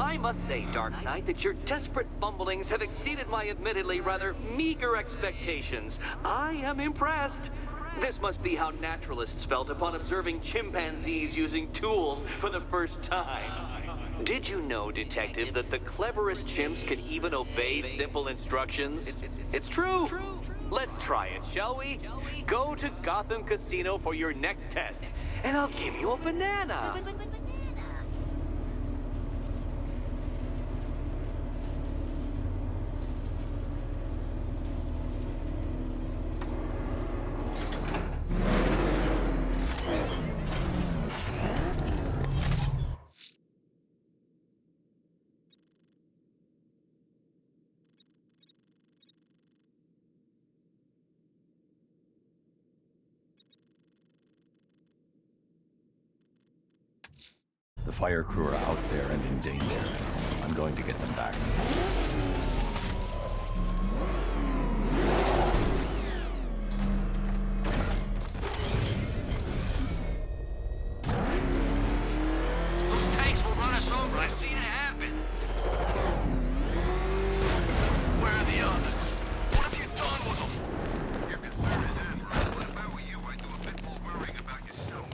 I must say, Dark Knight, that your desperate fumblings have exceeded my admittedly rather meager expectations. I am impressed. This must be how naturalists felt upon observing chimpanzees using tools for the first time. Did you know, Detective, that the cleverest chimps can even obey simple instructions? It's true. Let's try it, shall we? Go to Gotham Casino for your next test, and I'll give you a banana. The fire crew are out there and in danger. I'm going to get them back. Those tanks will run us over. I've seen it happen. Where are the others? What have you done with them? You're concerned with them, right? What if I were you? I'd do a bit more worrying about yourself.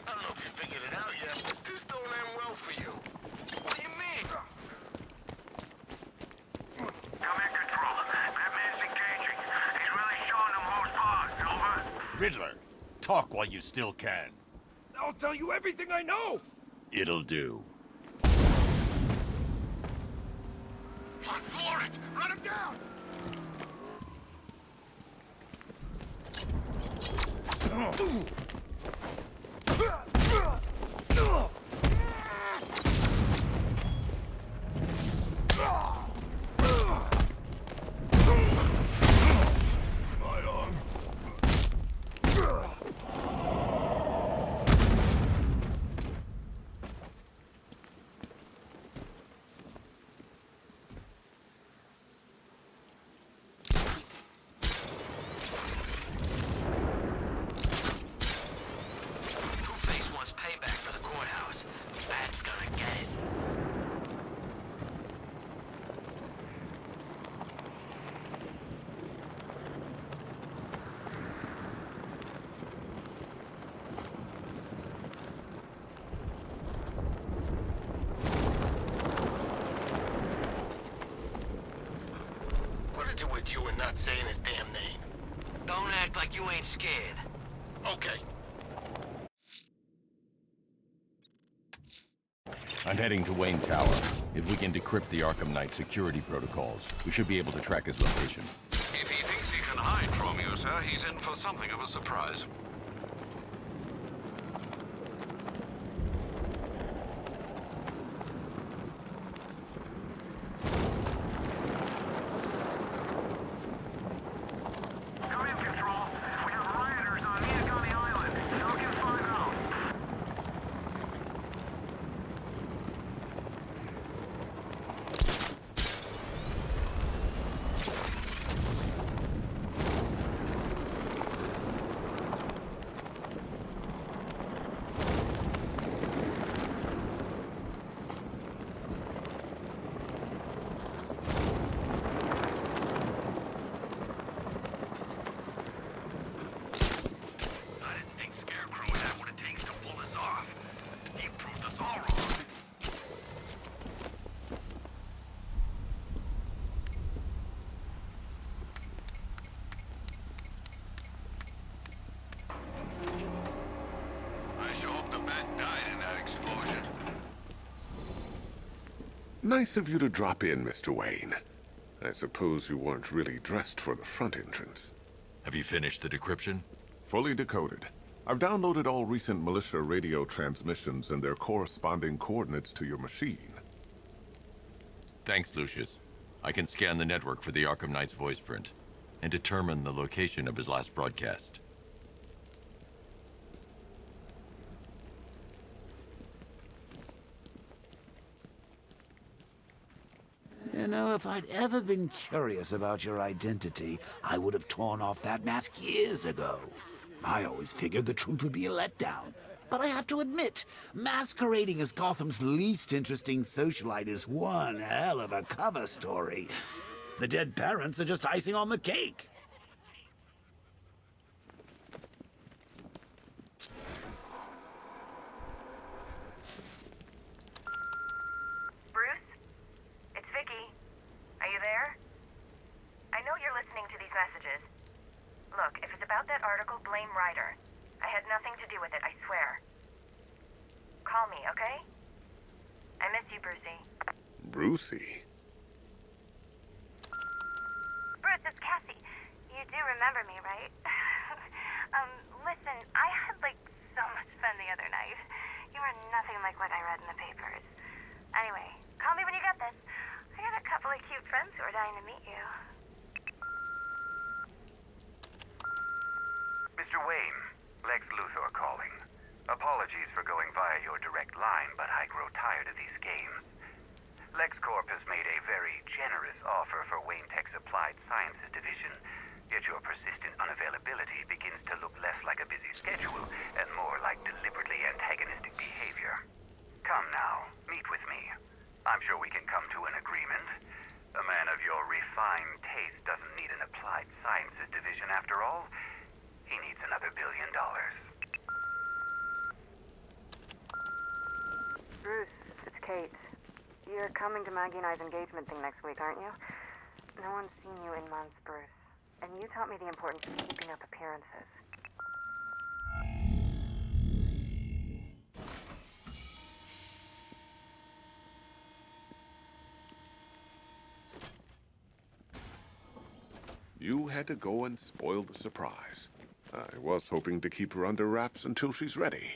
I don't know if you figured it out yet, but this don't end well for you. What do you mean? Come in, Control. That man's engaging. He's really showing them who's boss. Over. Riddler, talk while you still can. I'll tell you everything I know! It'll do. Come on, floor it! Run him down! My arm. Two-Face wants payback for the courthouse. Bat's gonna get it. What is it with you and not saying his damn name? Don't act like you ain't scared. Okay. I'm heading to Wayne Tower. If we can decrypt the Arkham Knight security protocols, we should be able to track his location. If he thinks he can hide from you, sir, he's in for something of a surprise. Come in, Control. We have rioters on Miagani Island. Y'all can find out. I didn't think Scarecrow would have what it takes to pull this off. He proved us all wrong. I sure hope the bat died in that explosion. Nice of you to drop in, Mr. Wayne. I suppose you weren't really dressed for the front entrance. Have you finished the decryption? Fully decoded. I've downloaded all recent militia radio transmissions and their corresponding coordinates to your machine. Thanks, Lucius. I can scan the network for the Arkham Knight's voice print and determine the location of his last broadcast. You know, if I'd ever been curious about your identity, I would have torn off that mask years ago. I always figured the truth would be a letdown. but I have to admit, masquerading as Gotham's least interesting socialite is one hell of a cover story. The dead parents are just icing on the cake. Bruce? It's Vicky. Are you there? I know you're listening to these messages. Look, if it's about that article, blame Ryder. I had nothing to do with it, I swear. Call me, okay? I miss you, Brucey. Brucey? Bruce, it's Cassie. You do remember me, right? Listen, I had, so much fun the other night. You are nothing like what I read in the papers. Anyway, call me when you get this. I got a couple of cute friends who are dying to meet you. Mr. Wayne, Lex Luthor calling. Apologies for going via your direct line, but I grow tired of these games. LexCorp has made a very generous offer for Wayne Tech's Applied Sciences division, yet your persistent unavailability begins to look less like a busy schedule and more like deliberately antagonistic behavior. Come now, meet with me. I'm sure we can come to an agreement. A man of your refined taste doesn't need an Applied Sciences division after all. He needs another $1 billion. Bruce, it's Kate. You're coming to Maggie and I's engagement thing next week, aren't you? No one's seen you in months, Bruce. And you taught me the importance of keeping up appearances. You had to go and spoil the surprise. I was hoping to keep her under wraps until she's ready.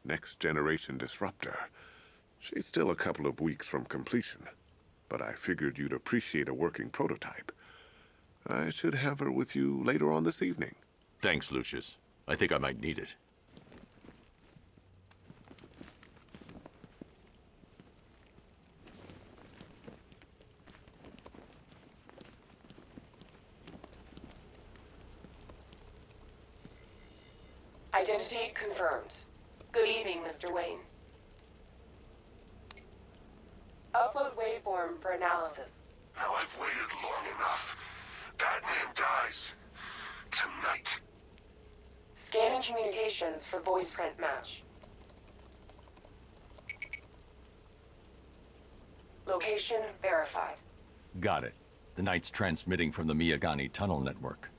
Next generation disruptor. She's still a couple of weeks from completion, but I figured you'd appreciate a working prototype. I should have her with you later on this evening. Thanks, Lucius. I think I might need it. Identity confirmed. Good evening, Mr. Wayne. Upload waveform for analysis. Now I've waited long enough. Batman dies. Tonight. Scanning communications for voice print match. Location verified. Got it. The Knight's transmitting from the Miyagani tunnel network.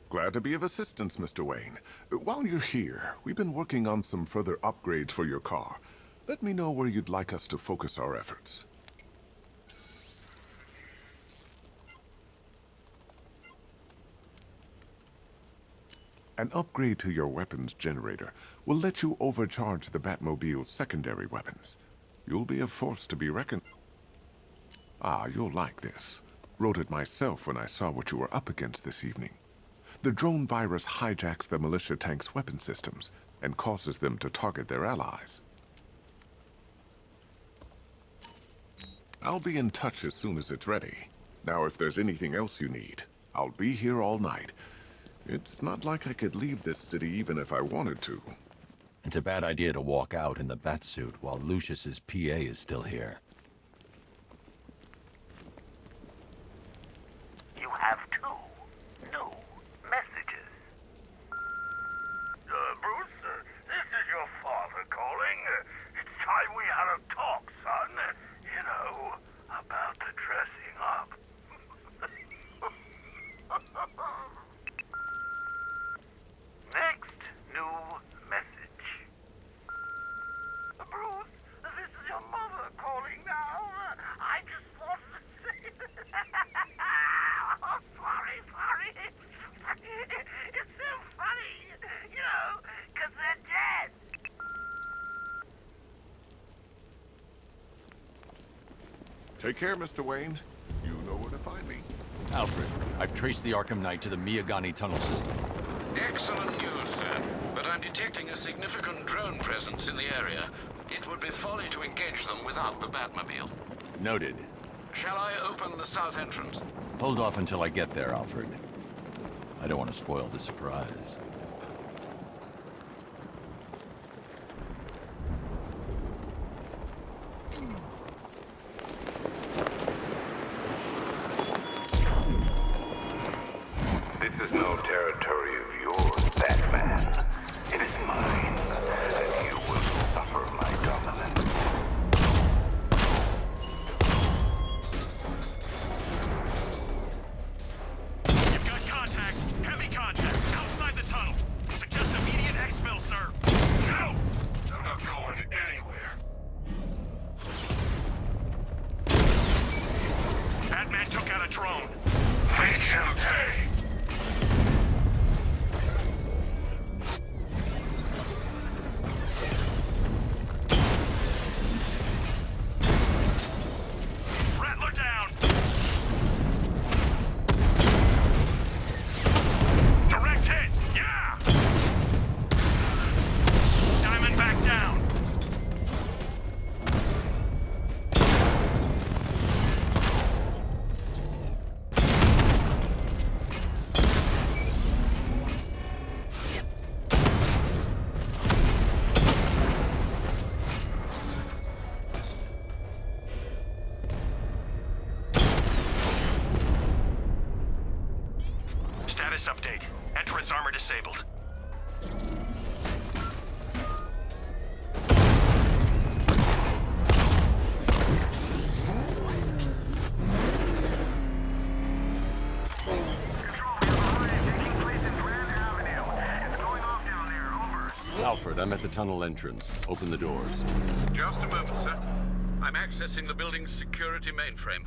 Glad to be of assistance, Mr. Wayne. While you're here, we've been working on some further upgrades for your car. Let me know where you'd like us to focus our efforts. An upgrade to your weapons generator will let you overcharge the Batmobile's secondary weapons. You'll be a force to be reckoned. Ah, you'll like this. Wrote it myself when I saw what you were up against this evening. The drone virus hijacks the militia tank's weapon systems and causes them to target their allies. I'll be in touch as soon as it's ready. Now, if there's anything else you need, I'll be here all night. It's not like I could leave this city even if I wanted to. It's a bad idea to walk out in the Batsuit while Lucius's PA is still here. You have two new messages. Bruce, this is your father calling. It's time we had a talk, son. You know, about the dressing up. Next new message. Bruce, this is your mother calling now. I just wanted to say... Oh, sorry. It's so funny, you know, because they're dead. Take care, Mr. Wayne. You know where to find me. Alfred, I've traced the Arkham Knight to the Miyagani tunnel system. Excellent news, sir. But I'm detecting a significant drone presence in the area. It would be folly to engage them without the Batmobile. Noted. Shall I open the south entrance? Hold off until I get there, Alfred. I don't want to spoil the surprise. Status update. Entrance armor disabled. Alfred, I'm at the tunnel entrance. Open the doors. Just a moment, sir. I'm accessing the building's security mainframe.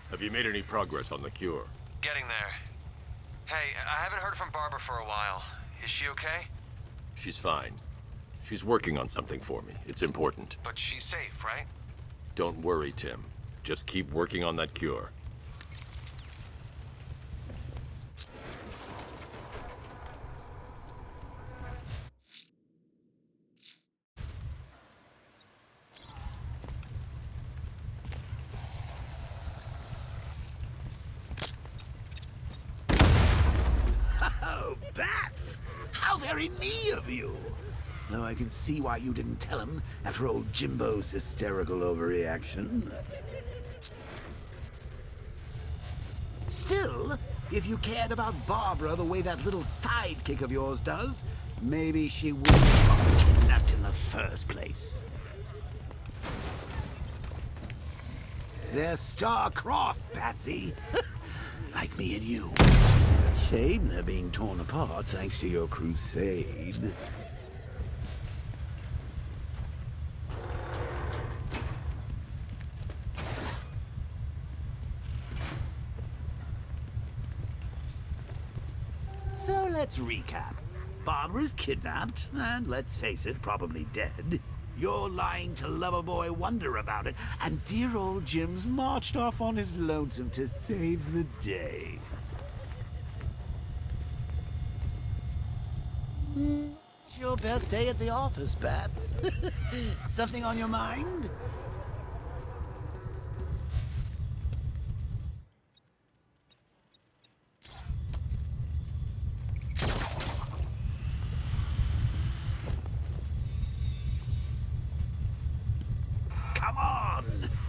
Have you made any progress on the cure? Getting there. Hey, I haven't heard from Barbara for a while. Is she okay? She's fine. She's working on something for me. It's important. But she's safe, right? Don't worry, Tim. Just keep working on that cure. Oh, Bats! How very me of you! Though I can see why you didn't tell him after old Jimbo's hysterical overreaction. Still, if you cared about Barbara the way that little sidekick of yours does, maybe she wouldn't have been kidnapped in the first place. They're star-crossed, Patsy. Like me and you. Shame they're being torn apart thanks to your crusade. So let's recap. Barbara's kidnapped, and let's face it, probably dead. You're lying to Loverboy Wonder about it, and dear old Jim's marched off on his lonesome to save the day. It's your best day at the office, Bats. Something on your mind? Come on!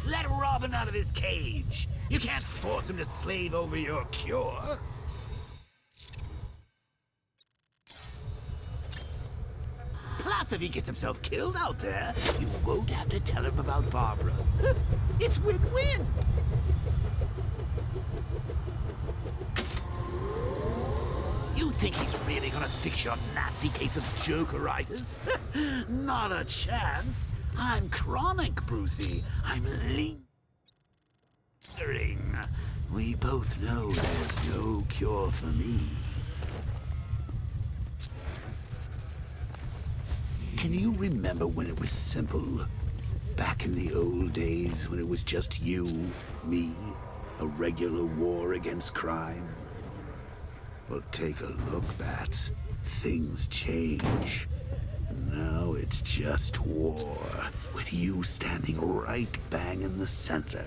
Let Robin out of his cage! You can't force him to slave over your cure! Plus, if he gets himself killed out there, you won't have to tell him about Barbara. It's win-win! You think he's really gonna fix your nasty case of jokeritis? Not a chance. I'm chronic, Brucey. I'm lingering. We both know there's no cure for me. Can you remember when it was simple? Back in the old days when it was just you, me, a regular war against crime? Well, take a look, Bats. Things change. Now it's just war, with you standing right bang in the center.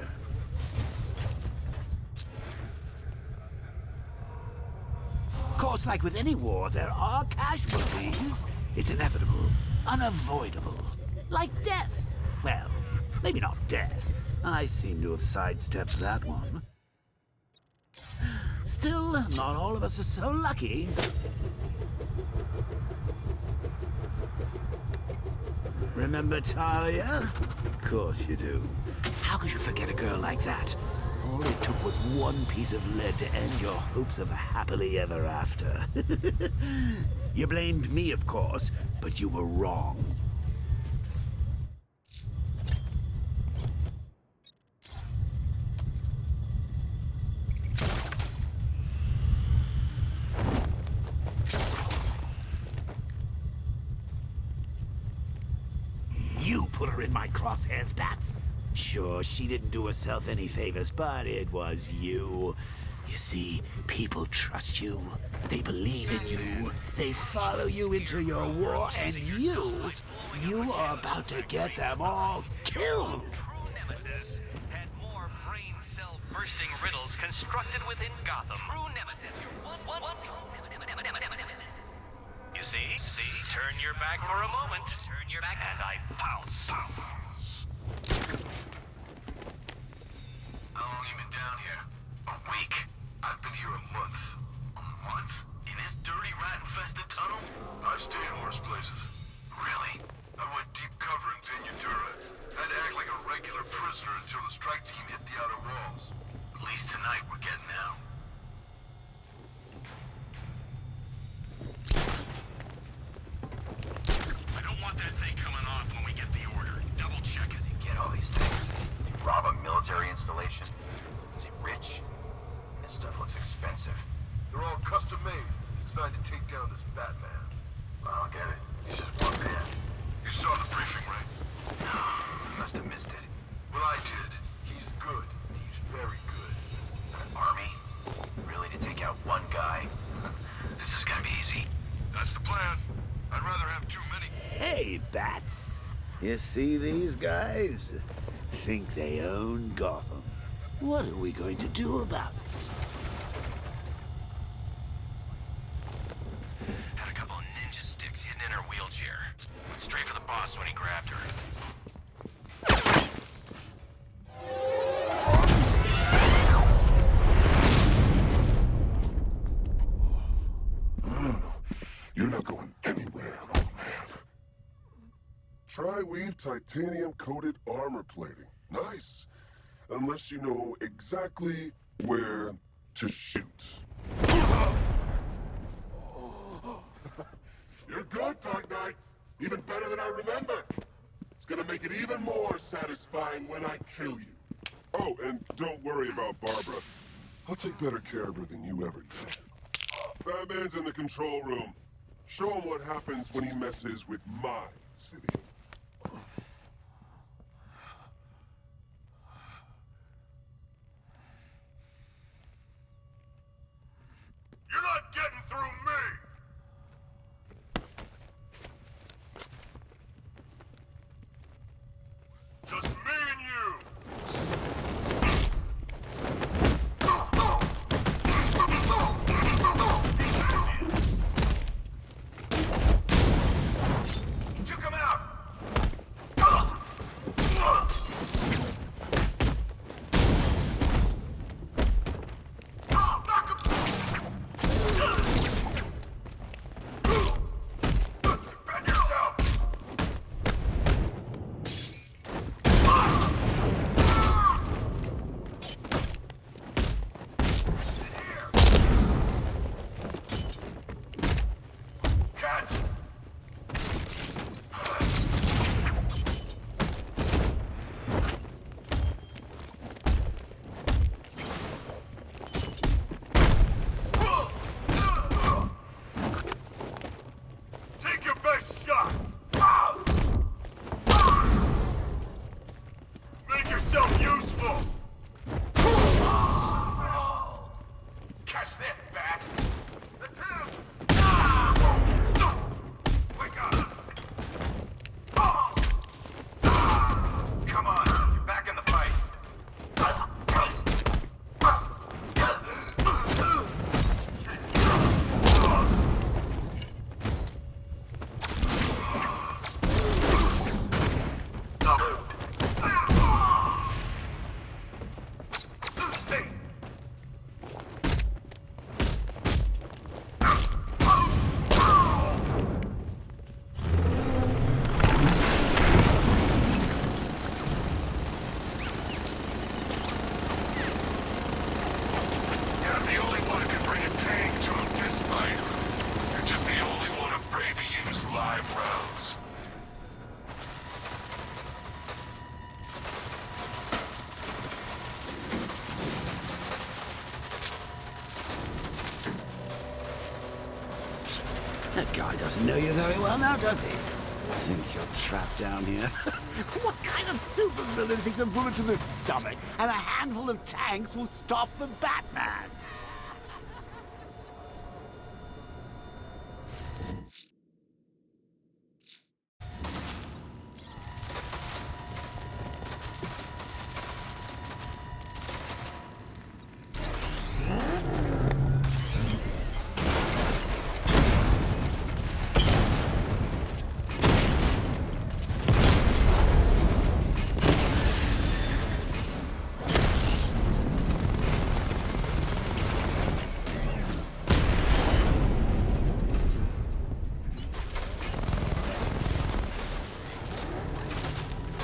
Of course, like with any war, there are casualties. It's inevitable, unavoidable. Like death. Well, maybe not death. I seem to have sidestepped that one. Still, not all of us are so lucky. Remember Talia? Of course you do. How could you forget a girl like that? All it took was one piece of lead to end your hopes of a happily ever after. You blamed me, of course, but you were wrong. You put her in my crosshairs, Bats. Sure, she didn't do herself any favors, but it was you. You see, people trust you. They believe in you. They follow you into your war, and you are about to get them all killed. True nemesis had more brain cell bursting riddles constructed within Gotham. True nemesis. One true nemesis. You see, turn your back for a moment. Turn your back, and I pounce. How long you been down here? A week? I've been here a month. A month? In this dirty, rat-infested tunnel? I stayed in worse places. Really? I went deep cover in Ventura. Had to act like a regular prisoner until the strike team hit the outer walls. At least tonight we're getting out. I don't want that thing coming off when we get the order. Double check it. Get all these things. You rob a military installation? Is he rich? This stuff looks expensive. They're all custom made, designed to take down this Batman. I don't get it. He's just one man. You saw the briefing, right? No, you must have missed it. Well, I did. He's good. He's very good. An army? Really, to take out one guy? This is gonna be easy. That's the plan. I'd rather have too many. Hey, Bats. You see these guys? Think they own Gotham. What are we going to do about it? Had a couple of ninja sticks hidden in her wheelchair. Went straight for the boss when he grabbed her. No. You're not going anywhere, old man. Tri-weave titanium-coated armor plating. Nice. Unless you know exactly where to shoot. You're good, Dark Knight. Even better than I remember. It's gonna make it even more satisfying when I kill you. Oh, and don't worry about Barbara. I'll take better care of her than you ever did. Batman's in the control room. Show him what happens when he messes with my city. You're not getting through me! Just me and you! Took him out! Take your best shot! Make yourself useful! Catch this, Bat! That's him! Wake up! Come on, you're back in the fight. You're the only one who can bring a tank to a fist fight. You're just the only one afraid to use live rounds. That guy doesn't know you very well now, does he? Think you're trapped down here? What kind of supervillain thinks a bullet to the stomach and a handful of tanks will stop the Batman?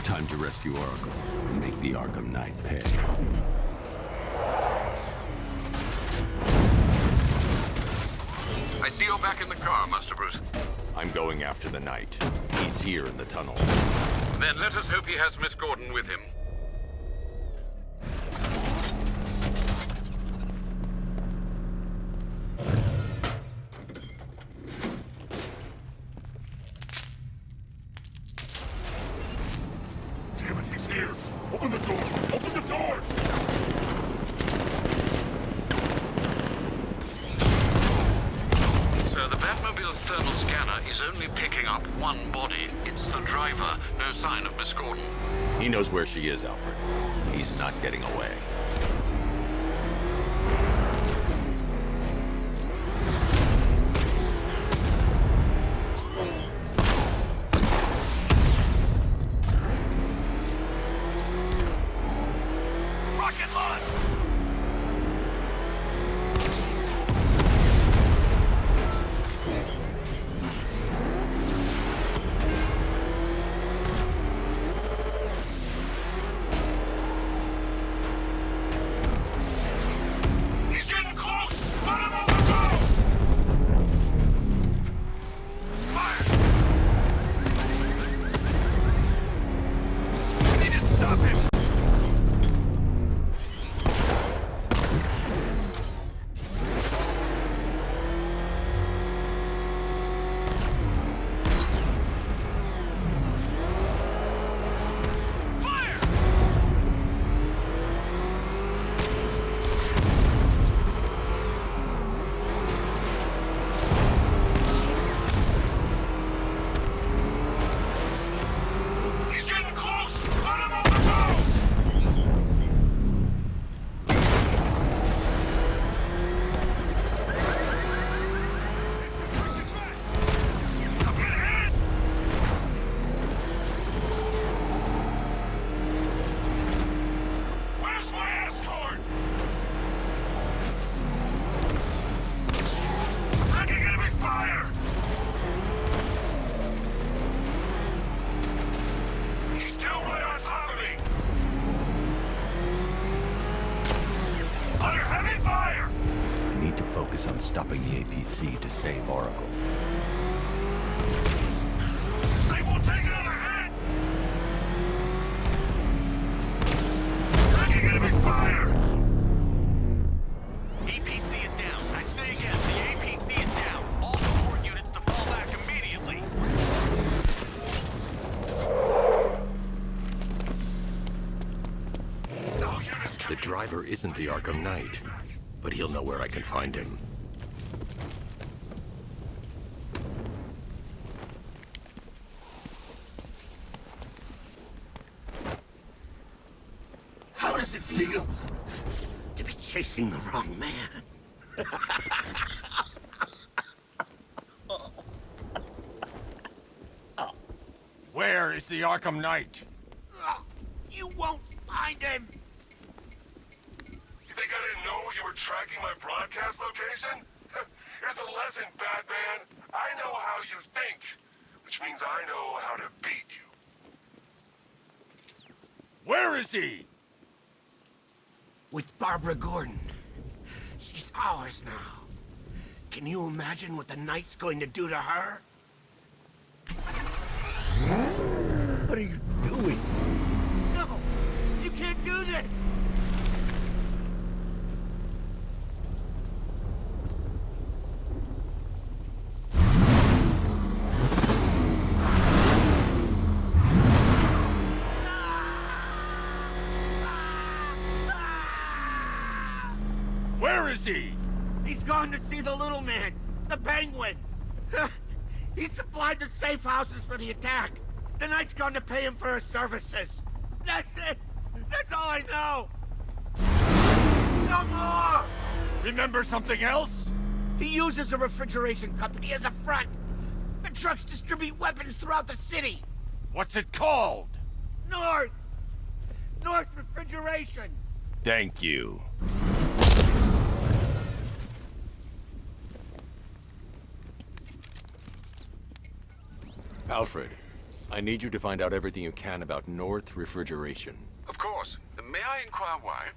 Time to rescue Oracle and make the Arkham Knight pay. I see you're back in the car, Master Bruce. I'm going after the Knight. He's here in the tunnel. Then let us hope he has Miss Gordon with him. Damn it, he's here! Open the door! Open the doors! So the Batmobile's thermal scanner is only picking up one body. It's the driver. No sign of Miss Gordon. He knows where she is, Alfred. He's not getting away. Rocket launch! He's getting close! Let him on the go! Fire! We need to stop him! He's getting close! Let him on the go! I'm getting hit! Where's my escort? I'm taking enemy fire! He's still right on top of me! Under heavy fire! I need to focus on stopping the APC to save Oracle. This thing won't take another hit! Taking enemy fire! APC is down. I say again, the APC is down. All support units to fall back immediately. All units The driver isn't the Arkham Knight, but he'll know where I can find him. How does it feel to be chasing the wrong man? Where is the Arkham Knight? You won't find him. You think I didn't know you were tracking my broadcast location? Here's a lesson, Batman. I know how you think, which means I know how to beat you. Where is he? With Barbara Gordon. She's ours now. Can you imagine what the Knight's going to do to her? What are you doing? No! You can't do this! Where is he? He's gone to see the little man, the Penguin. He supplied the safe houses for the attack. The Knight's gone to pay him for his services. That's it. That's all I know. No more! Remember something else? He uses a refrigeration company as a front. The trucks distribute weapons throughout the city. What's it called? North Refrigeration. Thank you. Alfred, I need you to find out everything you can about North Refrigeration. Of course. May I inquire why?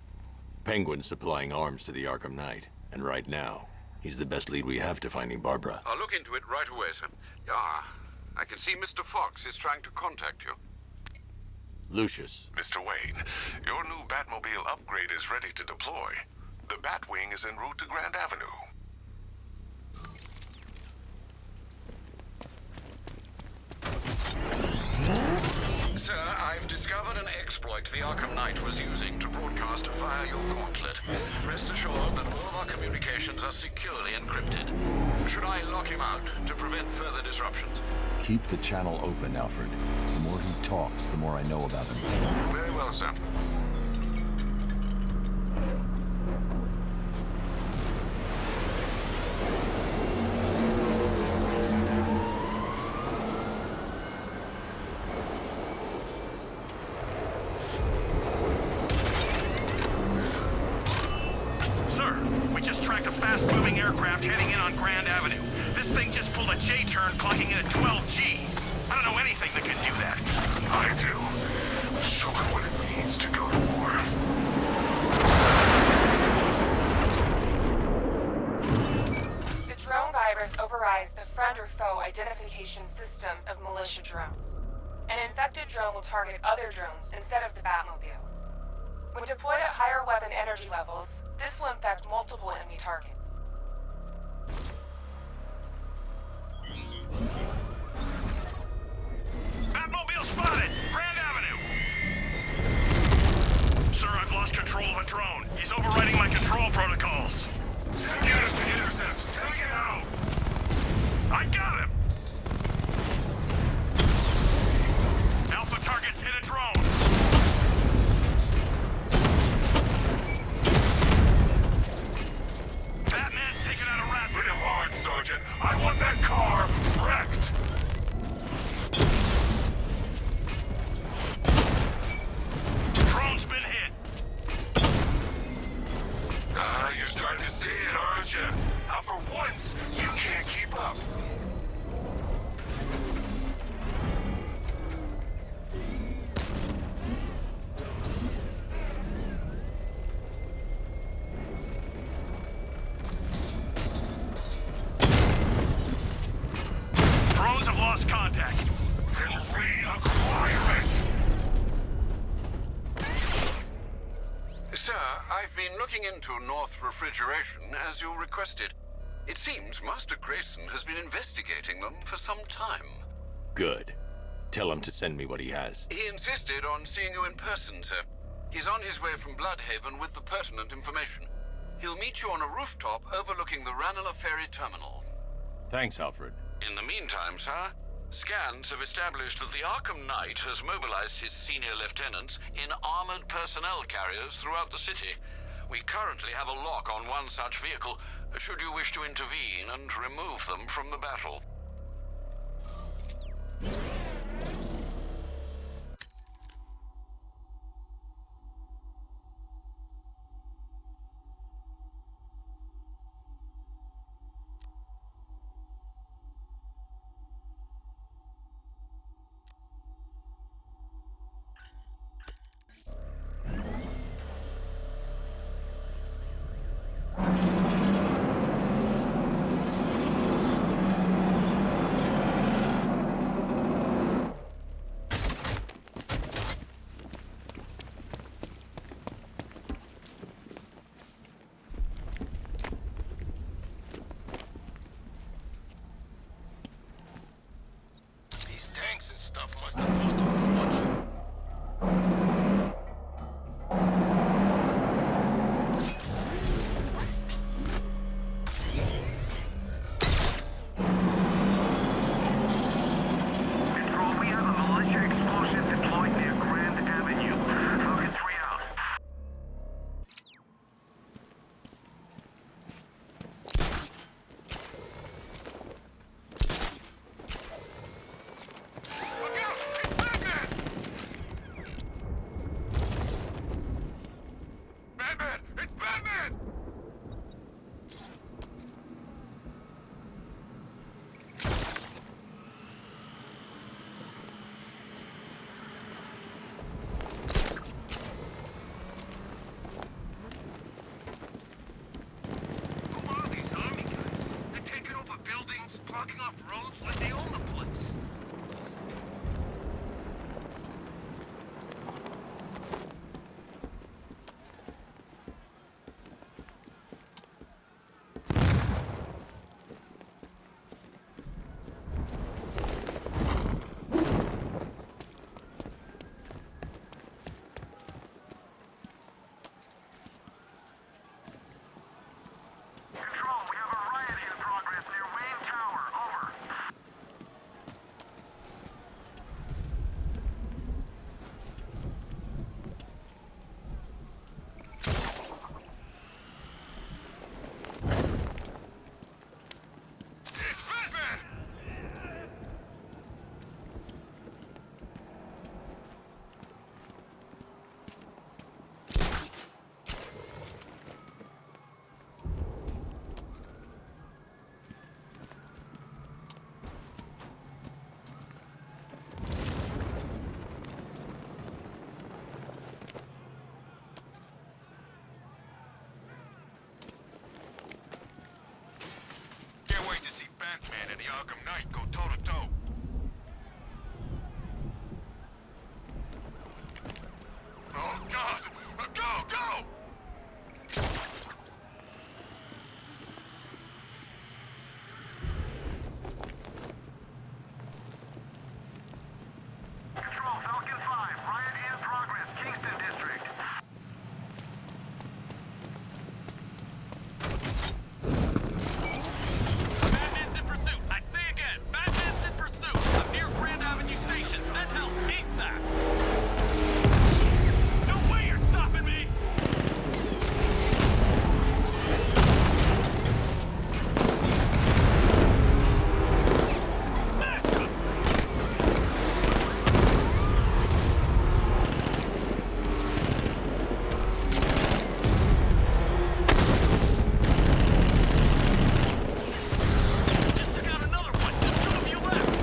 Penguin's supplying arms to the Arkham Knight, and right now, he's the best lead we have to finding Barbara. I'll look into it right away, sir. I can see Mr. Fox is trying to contact you. Lucius. Mr. Wayne, your new Batmobile upgrade is ready to deploy. The Batwing is en route to Grand Avenue. Sir, I've discovered an exploit the Arkham Knight was using to broadcast via your gauntlet. Rest assured that all of our communications are securely encrypted. Should I lock him out to prevent further disruptions? Keep the channel open, Alfred. The more he talks, the more I know about him. Very well, sir. We just tracked a fast-moving aircraft heading in on Grand Avenue. This thing just pulled a J-turn, clocking in at 12 Gs. I don't know anything that can do that. I do. Show it what it means to go to war. The drone virus overrides the friend or foe identification system of militia drones. An infected drone will target other drones instead of the Batmobile. When deployed at higher weapon energy levels, this will infect multiple enemy targets. Batmobile spotted! Grand Avenue! Sir, I've lost control of a drone. He's overriding my control protocols. Send units to intercept. Take it out! I got him! Alpha targets hit a drone. Batman's taking out a rat. Hit him hard, Sergeant. I want that car wrecked. Drone's been hit. You're starting to see it, aren't you? Now for once, you can't keep up. Drones have lost contact. Then reacquire it. Sir, I've been looking into North Refrigeration as you requested. It seems Master Grayson has been investigating them for some time. Good. Tell him to send me what he has. He insisted on seeing you in person, sir. He's on his way from Bloodhaven with the pertinent information. He'll meet you on a rooftop overlooking the Ranelagh Ferry Terminal. Thanks, Alfred. In the meantime, sir, scans have established that the Arkham Knight has mobilized his senior lieutenants in armored personnel carriers throughout the city. We currently have a lock on one such vehicle, should you wish to intervene and remove them from the battle. Arkham Knight go toe-to-toe. Oh, God! Go, go! Control, Falcon 5. Riot in progress. Kingston District. Batman's in pursuit. I say again, Batman's in pursuit. I'm near Grand Avenue Station. Send help ASAP. No way you're stopping me! Just took out another one. Just two of you left.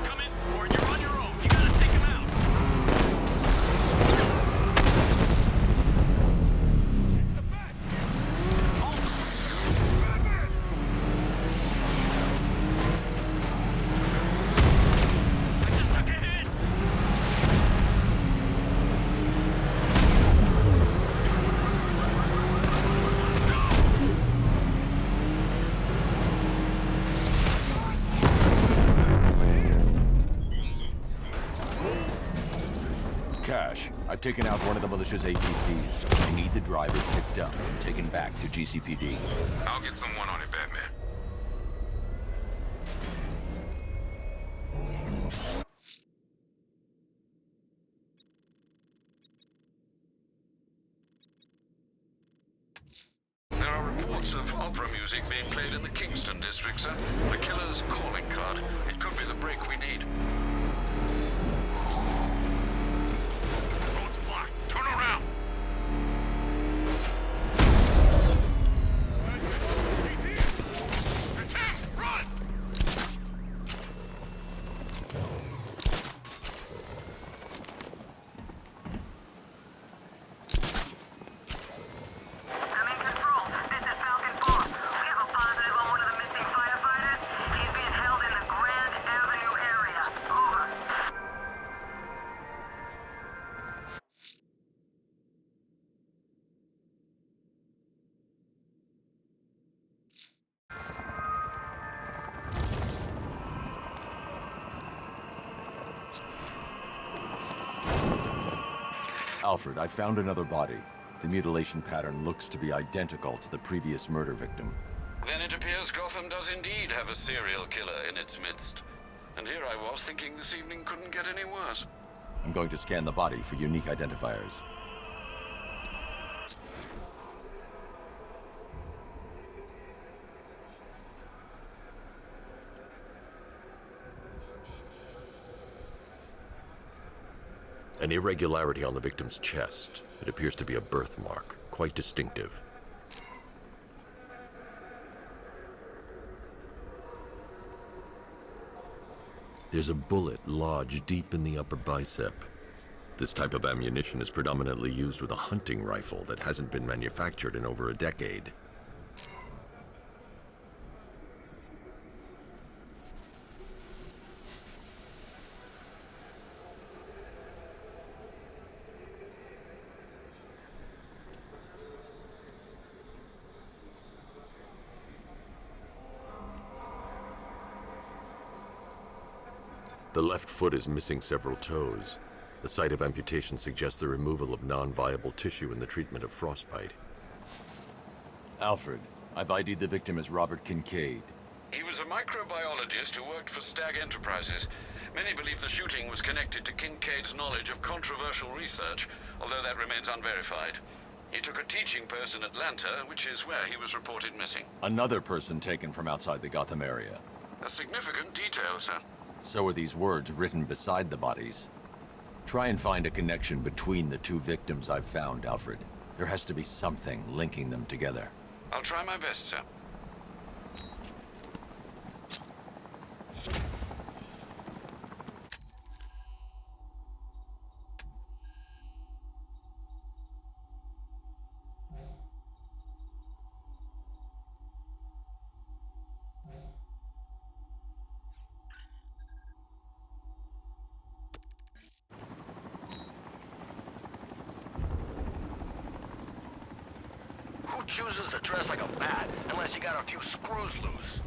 Come in, Sport. You're on your own. You gotta take him out. I just took a hit. Cash, I've taken out one of the militia's APCs. I need the driver picked up and taken back to GCPD. I'll get someone on it, Batman. There are reports of opera music being played in the Kingston district, sir. The killer's calling card. It could be the break we need. Road's blocked. Turn around! It's him! Run! I'm in control. This is Falcon 4. We have a positive on one of the missing firefighters. He's being held in the Grand Avenue area. Over. Alfred, I found another body. The mutilation pattern looks to be identical to the previous murder victim. Then it appears Gotham does indeed have a serial killer in its midst. And here I was thinking this evening couldn't get any worse. I'm going to scan the body for unique identifiers. An irregularity on the victim's chest. It appears to be a birthmark, quite distinctive. There's a bullet lodged deep in the upper bicep. This type of ammunition is predominantly used with a hunting rifle that hasn't been manufactured in over a decade. The left foot is missing several toes. The site of amputation suggests the removal of non-viable tissue in the treatment of frostbite. Alfred, I've ID'd the victim as Robert Kincaid. He was a microbiologist who worked for Stag Enterprises. Many believe the shooting was connected to Kincaid's knowledge of controversial research, although that remains unverified. He took a teaching post in Atlanta, which is where he was reported missing. Another person taken from outside the Gotham area. A significant detail, sir. So are these words written beside the bodies. Try and find a connection between the two victims I've found, Alfred. There has to be something linking them together. I'll try my best, sir. Who chooses to dress like a bat unless you got a few screws loose?